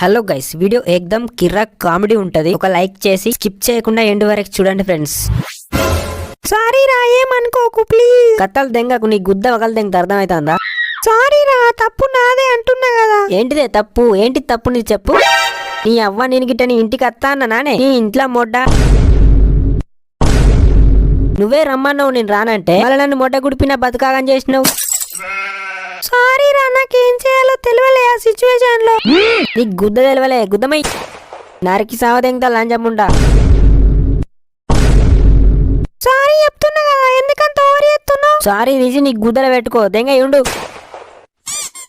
Hello guys, video ఏకదం కిర్రాక్ comedy ఉంటది. ఒక like చేసి స్కిప్ చేయకుండా ఎండ్ వరకు చూడండి ఫ్రెండ్స్. సారీ రా, ఏమనుకోకు ప్లీజ్. కత్తలు దెంగకు, నీ గుద్ద వగలు దెంగ అర్థమైతుందా? సారీ రా, తప్పు నాదే అంటున్నా కదా. ఏంటిదే తప్పు? ఏంటి తప్పు నీ చెప్పు. నీ అవ్వ నేను గిట్ట నీ ఇంటికి వస్తా అన్న నానే, నీ ఇంట్లో మొడ్డ నువ్వే రమ్మన్నావు, నేను రానంటే మళ్ళీ నన్ను మొడ్డ గుడిపిన బతుకాగం చేసినావు. సారీ రా, నాకేం చేయాలో తెలియలే ఆ సిచ్యువేషన్ లో. నీకు గుద్ద తెలియలే, గుద్దమై నరికి సావదెంగతా లంజముండా. సారీ చెప్తున్నా కదా, ఎందుకంత ఓవర్ చేస్తున్నావు? సారీ తీసి నీకు గుద్దలు పెట్టుకో, దెంగ ఉండు.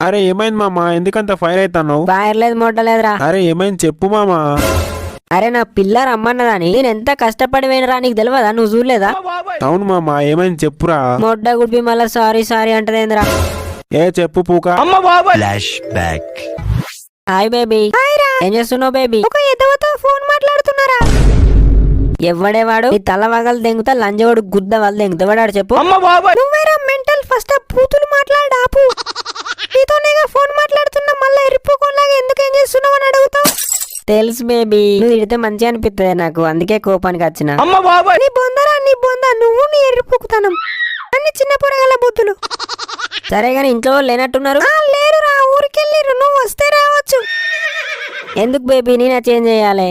అరే ఏమైంది మామా, ఎందుకంత ఫైర్ అవుతావు? ఫైర్ లేదు, మొట్టలేదురా. అరే ఏమైంది చెప్పు మామా. అరే నా పిల్ల రమ్మన్నదని నేను ఎంత కష్టపడి పోయినరా, నీకు తెలియదా? నువ్వు చూడలేదా? అవును మామా, ఏమైంది చెప్పురా. మొడ్డ గుడిపి మళ్ళా సారీ సారీ అంటదేంద్రా. ఏ చెప్పు పూక. Flash back. Hi baby. ఏం చేస్తున్నావు బేబీ? ఒక ఎదవతో ఫోన్ మాట్లాడుతున్నారా? ఎవడేవాడు? ఈ తల వగలు దెంగుతా లంజవాడు గుద్ద వాళ్ళు దెంగుతావాడు చెప్పు. నువ్వేరా మెంటల్, ఫస్ట్ ఆ పూతులు మాట్లాడాపు. నీతోనేగా ఫోన్ మాట్లాడుతున్నా, మళ్ళీ ఎరిపోకోలాగా ఎందుకు ఏం చేస్తున్నావు అని అడుగుతావు. తెలుసు బేబీ, నువ్వు తిడితే మంచిగా అనిపిస్తుంది నాకు, అందుకే కోపానికి వచ్చిన. నీ బొందరా, నీ బొంద, నువ్వు నీ ఎరిపోకుతానం అన్ని చిన్న పొరగల బుద్ధులు. సరే గాని ఇంట్లో లేనట్టున్నారు? లేరురా, ఊరికెళ్ళిరు. నువ్వు వస్తే రావచ్చు. ఎందుకు బేబీ, నేనే చేంజ్ చేయాలి?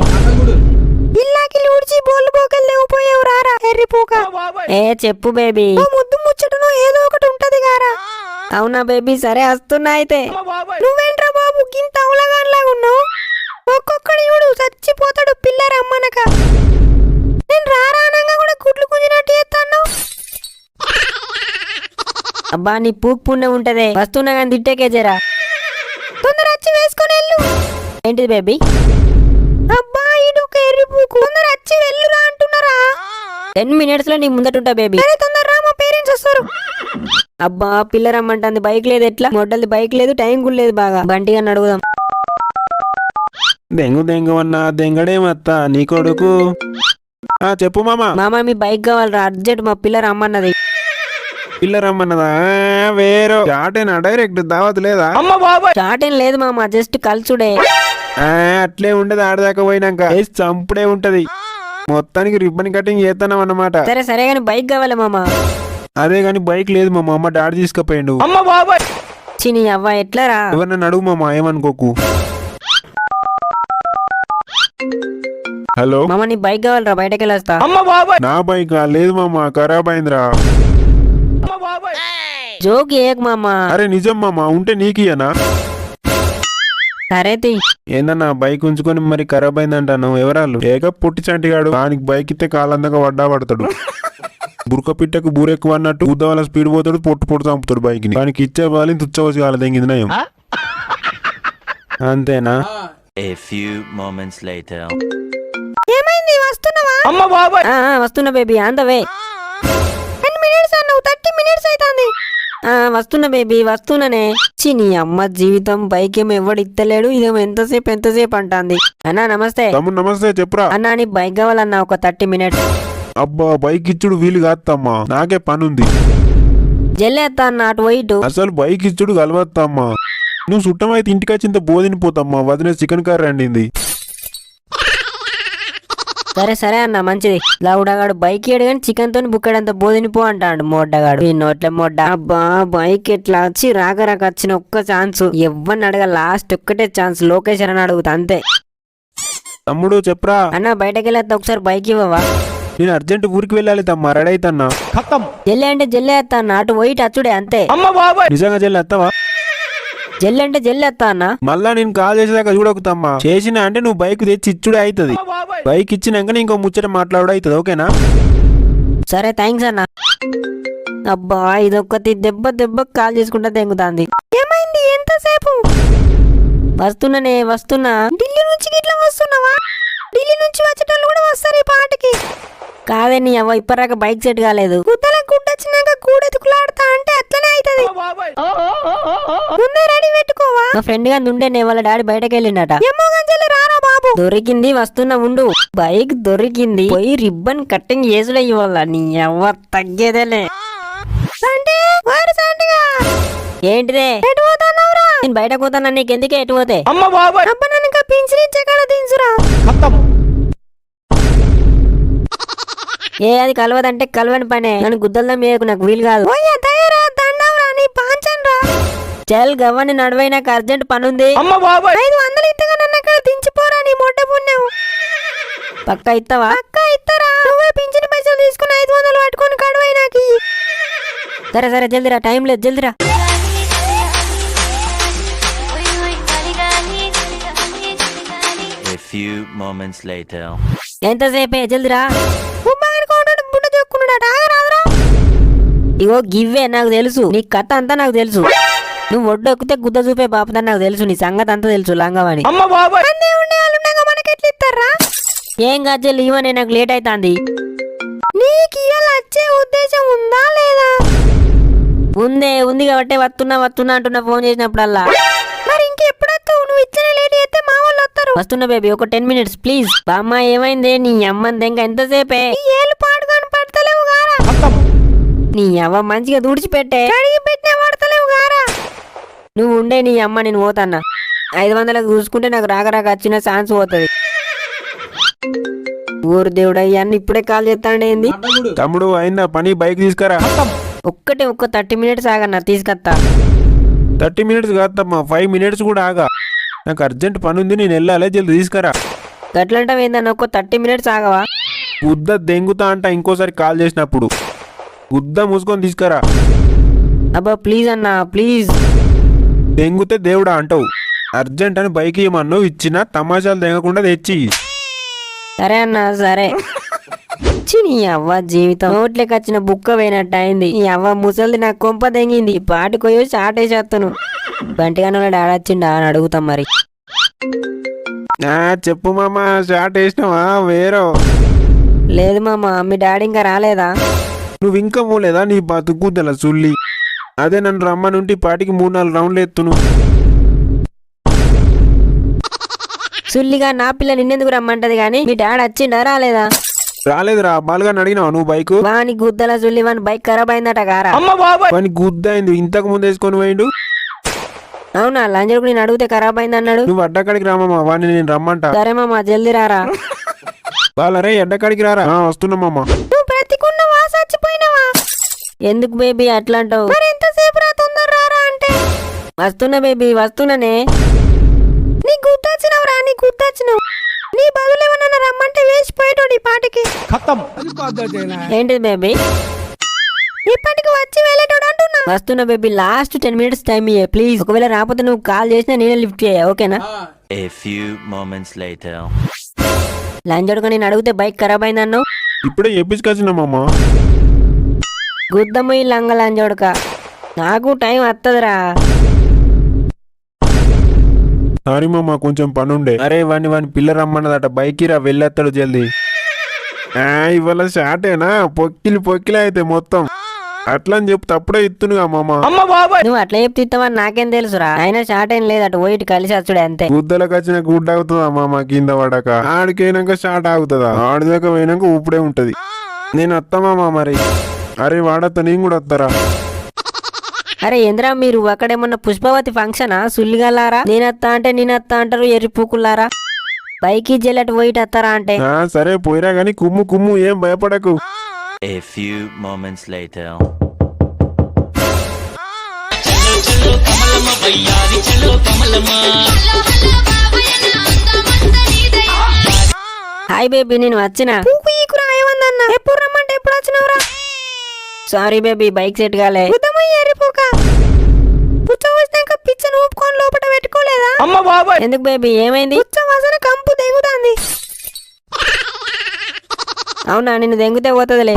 ఇల్లాకి ఊడ్చి బోళ్ళు పోకలు లేకపోయావు రారా ఎర్రిపోక. ఏ చెప్పు బేబీ. ముద్దు ముచ్చటనో ఏదో ఒకటి ఉంటది గారా. అవునా బేబీ, సరే వస్తున్నా అయితే. నువ్వేంట్రా బాబు గింత అవలగాన్లాగా ఉన్నావు? ఒక్కొక్కడి చూడు చచ్చిపోతాడు పిల్ల రమ్మనక. నేను రారానంగా కూడా కుట్లు కుజినట్టు చేస్తాను. అబ్బా నీ పూక్ పుణ్యం ఉంటదే, వస్తున్నా కానీ తిట్టేకే జరా. తొందర వచ్చి వేసుకొని వెళ్ళు. ఏంటిది బేబీ? అబ్బా ఇడు ఒక ఎర్రి పూకు. తొందర వచ్చి వెళ్ళురా అంటున్నారా? 10 minutes లో నీ ముందటుంటా బేబీ. తొందర రా, మా పేరెంట్స్ వస్తారు. అబ్బా పిల్ల రమ్మంటుంది, బైక్ లేదు ఎట్లా? మొడ్డది బైక్ లేదు, టైం కూడా లేదు. బాగా బంటిగా అడుగుదాం. దెంగు దెంగు అన్నా దెంగడేమత్తా నీ కొడుకు. చెప్పు మామా. మామా మీ బైక్ కావాలరా అర్జెంట్, మా పిల్ల రమ్మన్నది. పిల్ల రమ్మన్నదా? వేరు చాటేనా? డైరెక్ట్ దావత్ లేదా? చాట్ ఏం లేదు మామా, జస్ట్ కలుసుడే. అట్లే ఉండదు, ఆడదాకా పోయినాక చంపుడే ఉంటది. మొత్తానికి రిబ్బన్ కటింగ్ చేస్తున్నాం అన్నమాట. సరే సరే గాని బైక్ కావాలి మామా. అదే గాని బైక్ లేదు మా అమ్మ డాడీ తీసుకుపోయిండు. చిని అవ్వ ఎట్లారా? ఎవరినైనా అడుగు మామా, ఏమనుకోకు. హలో మామా, నీ బైక్ కావాలరా, బయటకి వెళ్ళొస్తా. నా బైక్ లేదు మామా, ఖరాబ్ అయిందిరా. జోక్ ఏక్ మామా. అరే నిజం మామా, ఉంటే నీకియనా? సరే తీ. ఏందన్నా బైక్ ఉంచుకొని మరి ఖరాబ్ అయిందంటాను. ఎవరాళ్ళు? ఏక పొట్టి చంటిగాడు, దానికి బైక్ ఇస్తే కాలందంగా వడ్డా పడతాడు. బురక పిట్టకు బూరెక్కువ అన్నట్టు ఊద్ద వల్ల స్పీడ్ పోతాడు, పొట్టు పొట్టు చంపుతాడు బైక్ ని. దానికి ఇచ్చే వాళ్ళని తుచ్చవచ్చి కాల తెంగింది నయం. అంతేనా? A few moments later. ఏమైంది, వస్తున్నావా? వస్తున్నా baby, on the way. 10 minutes అన్నావు, 30 minutes అవుతుంది. వస్తున్నా బేబీ, వస్తున్నానే. చిని అమ్మ జీవితం, బైక్ ఏమో ఎవడు ఇత్తలేడు, ఇదేమో ఎంతసేపు అంటాంది. అన్నా నమస్తే. తమ్ముడు నమస్తే, చెప్పురా. అన్నా నీ బైక్ కావాలన్నా, ఒక 30 minutes. అబ్బా బైక్ ఇచ్చుడు వీలు కాదమ్మా, నాకే పనుంది. జల్లేస్తా అన్న, అటు వైటు. అసలు బైక్ ఇచ్చుడు కలవద్దమ్మా. నువ్వు చుట్టమైతే ఇంటికి వచ్చి ఇంత బోధినిపోతామ్మా. వదిన చికెన్ కర్రీ అండింది. సరే సరే అన్న, మంచిది. లౌడగాడు బైక్ ఏడు కానీ చికెన్ తోని బుక్కడంత బోధినిపో అంటాడు మోడ్డగాడు. ఈ నోట్ల మొడ్డ. అబ్బా బైక్ ఎట్లా వచ్చి రాక వచ్చిన ఒక్క ఛాన్స్. ఎవరిని అడగ, లాస్ట్ ఒక్కటే ఛాన్స్. లొకేషన్ అని అడుగుతా అంతే. తమ్ముడు చెప్పురా. అన్న బయటకి వెళ్ళేస్తా, ఒకసారి బైక్ ఇవ్వవా? నేను అర్జెంట్ ఊరికి వెళ్ళాలి తమ్మా, రెడీ అవుతాన్నా. జల్లి అంటే జల్లేస్తా అన్న, అటు పోయి అచ్చుడే అంతే. నిజంగా చెల్లి వస్తావా? జల్లి అంటే జల్లేస్తా అన్న. మళ్ళా నేను కాల్ చేసేదాకా చూడకుతమ్మా. చేసినా అంటే నువ్వు బైక్ తెచ్చి ఇచ్చుడే అవుతుంది. బైక్ ఇచ్చినాక ఇంకో ముచ్చట మాట్లాడు అవుతుంది, ఓకేనా? సరే థ్యాంక్స్ అన్న. అబ్బా ఇదొక్కటి దెబ్బ కాల్ చేసుకుంటా తెంగుతాంది. ఏమైంది, ఎంతసేపు? వస్తున్నా. ఢిల్లీ నుంచి ఇట్లా వస్తున్నావా? ఢిల్లీ నుంచి వచ్చేటోళ్ళు కూడా వస్తారు ఈ పాటకి. కాదే నీ అవ్వ, ఇప్పటిదాకా బైక్ సెట్ కాలేదు. గుద్దలకు గుడ్డొచ్చినాక కూడెతుకులాడతా అంటే అట్లనే అవుతుంది. ముందే రెడీ పెట్టుకోవా? మా ఫ్రెండ్ గా నుండే వాళ్ళ డాడీ బయటకు వెళ్ళిండట. రారా బాబు. దొరికింది, వస్తున్నా ఉండు. బైక్ దొరికింది, పోయి రిబ్బన్ కట్టింగ్ చేసుడే ఇవ్వాల. నీ అవ్వ తగ్గేదేలే. ఏంటిదే? నేను బయట పోతానా, నీకెందుకే ఎటు పోతే? పింఛనిచ్చే కాడ దించురా. ఏ అది కలవదంటే కలవని పనే, నన్ను గుద్దల్లా మేయకు, నాకు వీలు కాదు. చల్ గవ్వని నడవై, నాకు అర్జెంట్ పనుంది. 500 ఇత్తగా నన్ను అక్కడ దించిపోరా నీ మొట్ట పుణ్యం. పక్క ఇత్తవా? పక్క ఇత్తరా. నువ్వే పింఛని పైసలు తీసుకుని 500 పట్టుకొని కడవై నాకు. సరే సరే జల్దిరా, టైం లేదు, జల్దిరా. A few moments later. ఎంతసేపే, జల్దిరా. ఇగో గివ్వే నాకు తెలుసు, నీ కథ అంతా నాకు తెలుసు. నువ్వు ఒడ్డొక్కితే గుద్ద చూపే బాపుదని నాకు తెలుసు, నీ సంగతి అంతా తెలుసు లంగవాణి. ఏం కాదు ఇవనే, నాకు లేట్ అవుతుంది. నీకు వచ్చే ఉద్దేశం ఉందా లేదా? ఉంది కాబట్టి వస్తున్నా అంటున్నా ఫోన్ చేసినప్పుడల్లా. మరి ఇంకెప్పుడొస్తావు? నువ్వు ఇచ్చిన లేట్ అయితే మా వాళ్ళు వస్తారు. వస్తున్నా బేబీ, ఒక 10 minutes ప్లీజ్. బామ్మ ఏమైంది? నీ అమ్మని దెంగ ఎంతసేపే? ఏళ్ళు పాడుకొని పడతలేవు గారా. నీ అవ్వ మంచిగా తుడిచిపెట్టే, కడిగి పెట్టిన పడతలేవు గారా. నువ్వు ఉండే, నీ అమ్మ నేను పోతాన్నా. 500లకు చూసుకుంటే నాకు రాక వచ్చిన ఛాన్స్ పోతుంది. ఊరు దేవుడు అయ్యాన్ని ఇప్పుడే కాల్ చేస్తాండే ఏంది? తమ్ముడు అయిందా పని? బైక్ తీసుకురా. ఒక్క 30 minutes ఆగన్నా, తీసుకొస్తా. 30 minutes కాదమ్మా, 5 minutes కూడా ఆగా. నాకు అర్జెంట్ పని ఉంది, నేను వెళ్ళాలి, జల్ది తీసుకురా. గట్లంటావు ఏందన్న, ఒక్క 30 minutes ఆగవా? గుద్ద దెంగుతా అంట ఇంకోసారి కాల్ చేసినప్పుడు. గుద్ద మూసుకొని తీసుకురా. అబ్బా ప్లీజ్ అన్నా, ప్లీజ్. దెంగుతే దేవుడా అంటావు. అర్జెంట్ అని బైక్ ఇవ్వమన్నావు, ఇచ్చినా తమాషాలు దెంగకుండా తెచ్చి. సరే అన్నా సరే. నీ అవ్వ జీవితం నోట్లోకి వచ్చిన బుక్క పోయినట్టు అయింది. ఈ అవ్వ ముసలిది నాకు కొంప దెంగింది. పాటికొయ్యో చాటేసేస్తాను. బంటిగానే డాడొచ్చిండా అని అడుగుతాం మరి. చెప్పు మామ, షాట్ వేసినావా వేరో? లేదు మామ, మీ డాడీ ఇంకా రాలేదా? నువ్వు ఇంకా పోలేదా? నీ బతుకుద్దల సుల్లి. అదే నన్ను రమ్మనుంటి పాటికి 3-4 రౌండ్లు ఎత్తును. సుల్లిగా నా పిల్ల నిన్నెందుకు రమ్మంటది గాని, మీ డాడీ వచ్చిండా రాలేదా? రాలేదురా. బాలుగాని అడిగినావు నువ్వు బైక్? వాని గుద్దల సుల్లి, వాని బైక్ ఖరాబ్ అయిందట గారా. వాని గుద్ద అయింది, ఇంతకు ముందు వేసుకొని పోయిండు. అవునా? లంజకు నేను అడిగితే ఖరాబ్ అయింది అన్నాడు. నువ్వు అడ్డకాడికి రామమ్మా, వాడిని నేను రమ్మంట. సరే మామ, జల్దీ రారా. బాలరే అడ్డకాడికి రారా. వస్తున్నామమ్మా. నువ్వు బ్రతికున్నవా చచ్చిపోయినవా? ఎందుకు బేబీ అట్లా అంటావు? ఎంతసేపు రా, తొందర రారా అంటే. వస్తున్నా బేబీ, వస్తున్నానే. నీ గుర్తొచ్చినవురా, నీ గుర్తొచ్చినావు. నీ బదులు ఏమన్నా రమ్మంటే వేసిపోయేటోడు ఈ పాటికి. ఏంటిది బేబీ? ఇప్పటికి వచ్చి వెళ్ళేటోడు అంటున్నా. వస్తున్నా బేబీ, లాస్ట్ 10 minutes టైం ఇయ్యే ప్లీజ్. ఒకవేళ రాకపోతే నువ్వు కాల్ చేసినా నేనే లిఫ్ట్ చేయ, ఓకేనా? A few moments later. లంజోడుగా నేను అడిగితే బైక్ ఖరాబ్ అయిందన్నావు. ఇప్పుడే చెప్పించుకొచ్చినామమ్మా. గుద్దమ్మ ఈ లంగ లంజోడుక, నాకు టైం వస్తుందిరా. సారీ మామ, కొంచెం పనుండే. అరే వాని పిల్ల రమ్మన్నదట, బైక్ రా వెళ్ళేస్తాడు జల్దీ. ఇవాళ షాటేనా? పొక్కిలి అయితే మొత్తం అట్లా అని చెప్పి అప్పుడే ఇత్తునుగా మామ. నువ్వు అట్లా చెప్తే ఇస్తావని నాకేం తెలుసురా. అయినా షాట్ ఏం లేదు, అటు పోయి కలిసి వచ్చుడే అంతే. గుద్దలకు వచ్చిన గుడ్డ అవుతుందా మామ కింద పడక? ఆడికైనాక షాట్ ఆగుతుందా? ఆడిదాకా పోయినాక ఊపిడే ఉంటది. నేను వస్తామా మరి? అరే వాడత్తా, నేను కూడా వస్తారా? అరే ఏంద్రా మీరు అక్కడేమన్నా పుష్పవతి ఫంక్షనా? సుల్లిగలారా, నేనత్తా అంటే నేనత్తా అంటారు, ఎర్రి పూకులారా. బైక్ జల్లెట్ పోయి వస్తారా అంటే. సరే పోయిరా గాని కుమ్ము ఏం భయపడకు. A few moments later. Hi baby, నేను వచ్చిన. ఎప్పుడు రమ్మంటే ఎప్పుడు వచ్చినవురా? సారీ బేబీ, బైక్ సెట్ కాలే. పిచ్చను ఊపుకొని లోపల పెట్టుకోలేదా? ఎందుకు బేబీ, ఏమైంది? కంపు దెంగుతాంది. అవునా, నిన్ను దెంగితే పోతుందిలే.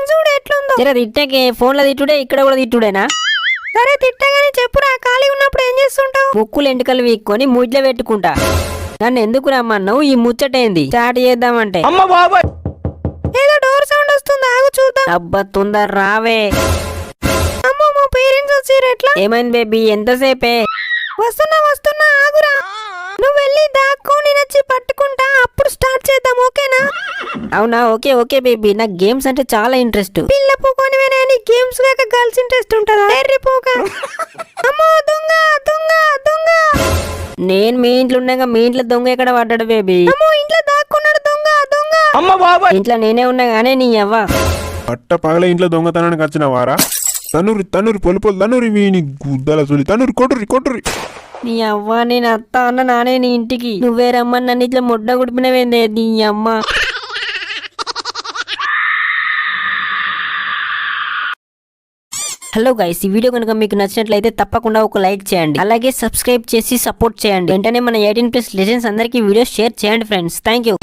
చూడు ఎట్లుందో. జర తిట్టకే, ఫోన్ లో తిట్టుడే, ఇక్కడ కూడా తిట్టుడేనా? సరే తిట్టగానే చెప్పురా, ఖాళీ ఉన్నప్పుడు ఏం చేస్తుంటావు? ముక్కులు ఎంటికలు వీక్కొని ముడ్లో పెట్టుకుంటా. నన్ను ఎందుకు రమ్మన్నావు? ఈ ముచ్చటేంది? స్టార్ట్ చేద్దామంటే ఏదో డోర్ సౌండ్ వస్తుంది, ఆగు చూద్దాం. అబ్బా తొందర రావే. అమ్మో, మా పేరెంట్స్ వచ్చారు. ఎట్లా? ఏమైంది బేబీ, ఎంతసేపే? వస్తున్నా ఆగురా. నువ్వు వెళ్ళి దాక్కో, నేను వచ్చి పట్టుకుంటా, అప్పుడు స్టార్ట్ చేద్దాం, ఓకేనా? అవునా, ఓకే బేబీ, నాకు గేమ్స్ అంటే చాలా ఇంట్రెస్ట్. పిల్ల పూకొని వినని గేమ్స్ కాక గర్ల్స్ ఇంట్రెస్ట్ ఉంటుందా? ఎర్రి పూక. అమ్మో, దొంగ. నేను మీ ఇంట్లో ఉండగా మీ ఇంట్లో దొంగ ఎక్కడ పడ్డాడు బేబీ? ఇంట్లో దాక్కున్నాడు దొంగ దొంగ. ఇంట్లో నేనే ఉన్నా గానే నీ అవ్వ. పట్ట పగల ఇంట్లో దొంగతనానికి వచ్చిన వారా? తన్నూరి పొలు తన్నూరి వీని గుద్దల చూలి తన్నూరి కొట్టురి నీ అవ్వ నేను అత్త అన్న నానే నీ ఇంటికి. నువ్వే రమ్మని నన్ను ఇట్లా ముడ్డ గుడిపినవేందే నీ అమ్మ. హలో గైస్, ఈ వీడియో కనుక మీకు నచ్చినట్లయితే తప్పకుండా ఒక లైక్ చేయండి, అలాగే సబ్స్క్రైబ్ చేసి సపోర్ట్ చేయండి. వెంటనే మన 18+ లెజెండ్స్ అందరికీ వీడియో షేర్ చేయండి ఫ్రెండ్స్. Thank you.